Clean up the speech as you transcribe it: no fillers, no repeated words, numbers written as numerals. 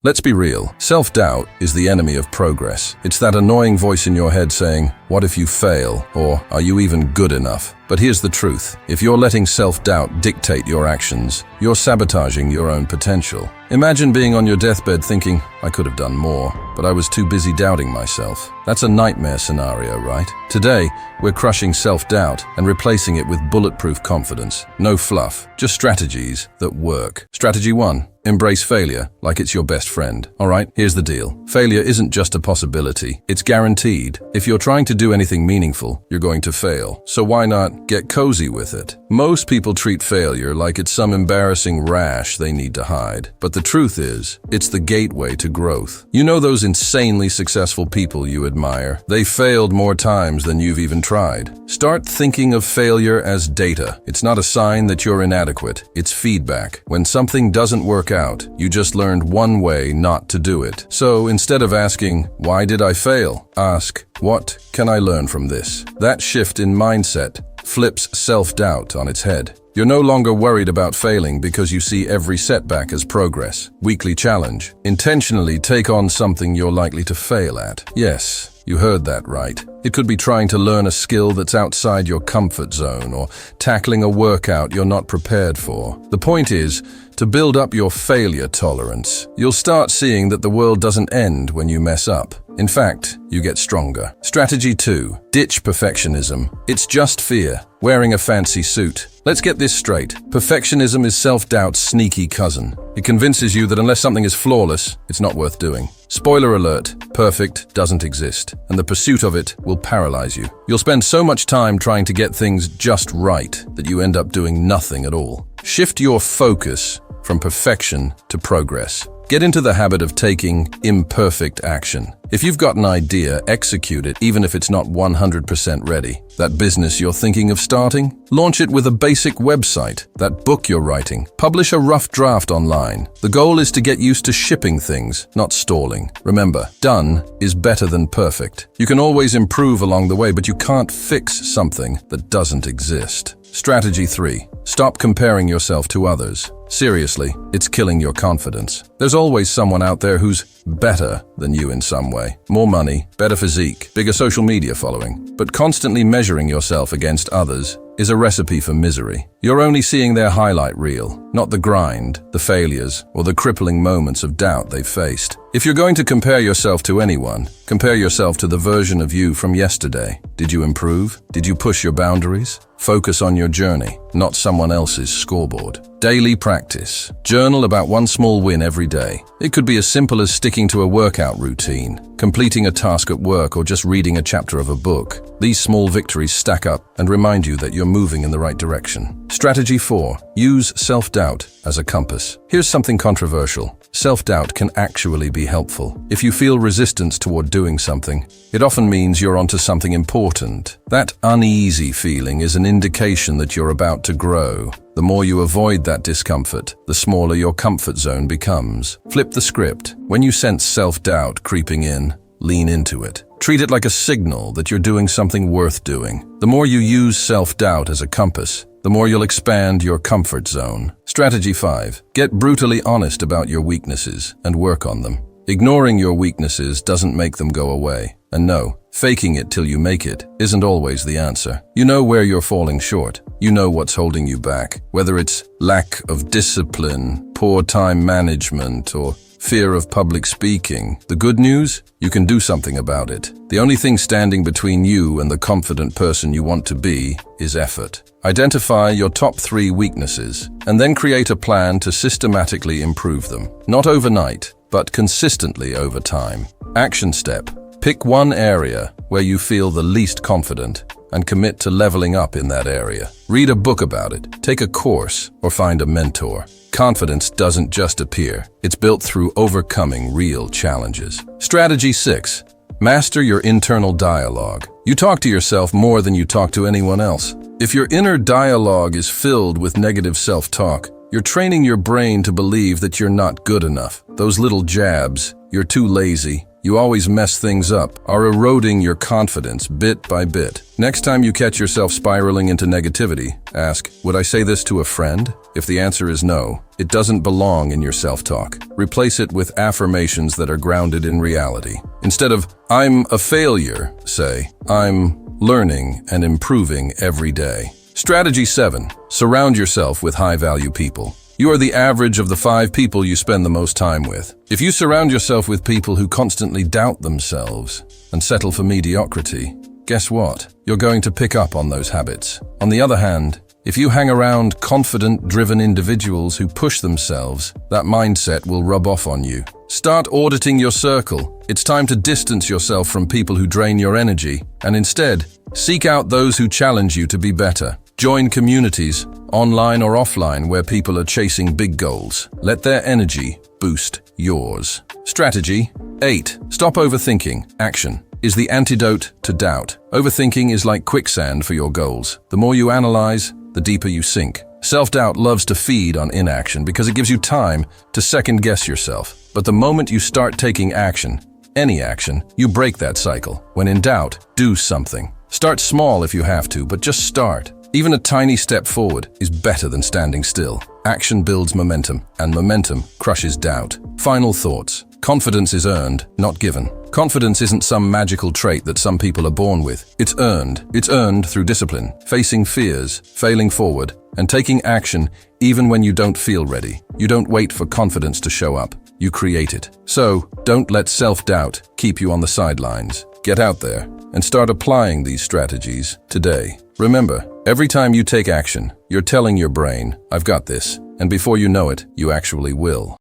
Let's be real. Self-doubt is the enemy of progress. It's that annoying voice in your head saying, "What if you fail?" Or, "Are you even good enough?" But here's the truth. If you're letting self-doubt dictate your actions, you're sabotaging your own potential. Imagine being on your deathbed thinking, "I could have done more, but I was too busy doubting myself." That's a nightmare scenario, right? Today, we're crushing self-doubt and replacing it with bulletproof confidence. No fluff, just strategies that work. Strategy 1. Embrace failure like it's your best friend. Alright, here's the deal. Failure isn't just a possibility, it's guaranteed. If you're trying to do anything meaningful, you're going to fail. So why not get cozy with it? Most people treat failure like it's some embarrassing rash they need to hide. But the truth is, it's the gateway to growth. You know those insanely successful people you admire? They failed more times than you've even tried. Start thinking of failure as data. It's not a sign that you're inadequate, it's feedback. When something doesn't work out, you just learned one way not to do it. So instead of asking, "Why did I fail?" ask, "What can I learn from this?" That shift in mindset flips self-doubt on its head. You're no longer worried about failing because you see every setback as progress. Weekly challenge. Intentionally take on something you're likely to fail at. Yes, you heard that right. It could be trying to learn a skill that's outside your comfort zone or tackling a workout you're not prepared for. The point is to build up your failure tolerance. You'll start seeing that the world doesn't end when you mess up. In fact, you get stronger. Strategy 2. Ditch perfectionism. It's just fear, wearing a fancy suit. Let's get this straight. Perfectionism is self-doubt's sneaky cousin. It convinces you that unless something is flawless, it's not worth doing. Spoiler alert, perfect doesn't exist, and the pursuit of it will paralyze you. You'll spend so much time trying to get things just right that you end up doing nothing at all. Shift your focus from perfection to progress. Get into the habit of taking imperfect action. If you've got an idea, execute it even if it's not 100% ready. That business you're thinking of starting? Launch it with a basic website. That book you're writing? Publish a rough draft online. The goal is to get used to shipping things, not stalling. Remember, done is better than perfect. You can always improve along the way, but you can't fix something that doesn't exist. Strategy 3. Stop comparing yourself to others. Seriously, it's killing your confidence. There's always someone out there who's better than you in some way. More money, better physique, bigger social media following. But constantly measuring yourself against others is a recipe for misery. You're only seeing their highlight reel, not the grind, the failures, or the crippling moments of doubt they've faced. If you're going to compare yourself to anyone, compare yourself to the version of you from yesterday. Did you improve? Did you push your boundaries? Focus on your journey, not someone else's scoreboard. Daily practice. Journal about one small win every day. It could be as simple as sticking to a workout routine, completing a task at work, or just reading a chapter of a book. These small victories stack up and remind you that you're moving in the right direction. Strategy 4. Use self-doubt as a compass. Here's something controversial. Self-doubt can actually be helpful. If you feel resistance toward doing something, it often means you're onto something important. That uneasy feeling is an indication that you're about to grow. The more you avoid that discomfort, the smaller your comfort zone becomes. Flip the script. When you sense self-doubt creeping in, lean into it. Treat it like a signal that you're doing something worth doing. The more you use self-doubt as a compass, the more you'll expand your comfort zone. Strategy 5. Get brutally honest about your weaknesses and work on them. Ignoring your weaknesses doesn't make them go away. And no, faking it till you make it isn't always the answer. You know where you're falling short. You know what's holding you back. Whether it's lack of discipline, poor time management, or fear of public speaking. The good news? You can do something about it. The only thing standing between you and the confident person you want to be is effort. Identify your top 3 weaknesses and then create a plan to systematically improve them. Not overnight, but consistently over time. Action step. Pick one area where you feel the least confident and commit to leveling up in that area. Read a book about it, take a course, or find a mentor. Confidence doesn't just appear. It's built through overcoming real challenges. Strategy 6. Master your internal dialogue. You talk to yourself more than you talk to anyone else. If your inner dialogue is filled with negative self-talk, you're training your brain to believe that you're not good enough. Those little jabs, "You're too lazy," you always mess things up, are eroding your confidence bit by bit. Next time you catch yourself spiraling into negativity, ask, would I say this to a friend? If the answer is no, it doesn't belong in your self-talk. Replace it with affirmations that are grounded in reality. Instead of, I'm a failure, say, I'm learning and improving every day. Strategy 7. Surround yourself with high-value people. You are the average of the 5 people you spend the most time with. If you surround yourself with people who constantly doubt themselves and settle for mediocrity, guess what? You're going to pick up on those habits. On the other hand, if you hang around confident, driven individuals who push themselves, that mindset will rub off on you. Start auditing your circle. It's time to distance yourself from people who drain your energy, and instead, seek out those who challenge you to be better. Join communities, online or offline, where people are chasing big goals. Let their energy boost yours. Strategy 8. Stop overthinking. Action is the antidote to doubt. Overthinking is like quicksand for your goals. The more you analyze, the deeper you sink. Self-doubt loves to feed on inaction because it gives you time to second-guess yourself. But the moment you start taking action, any action, you break that cycle. When in doubt, do something. Start small if you have to, but just start. Even a tiny step forward is better than standing still. Action builds momentum, and momentum crushes doubt. Final thoughts. Confidence is earned, not given. Confidence isn't some magical trait that some people are born with. It's earned. It's earned through discipline, facing fears, failing forward, and taking action even when you don't feel ready. You don't wait for confidence to show up. You create it. So, don't let self-doubt keep you on the sidelines. Get out there and start applying these strategies today. Remember, every time you take action, you're telling your brain, I've got this, and before you know it, you actually will.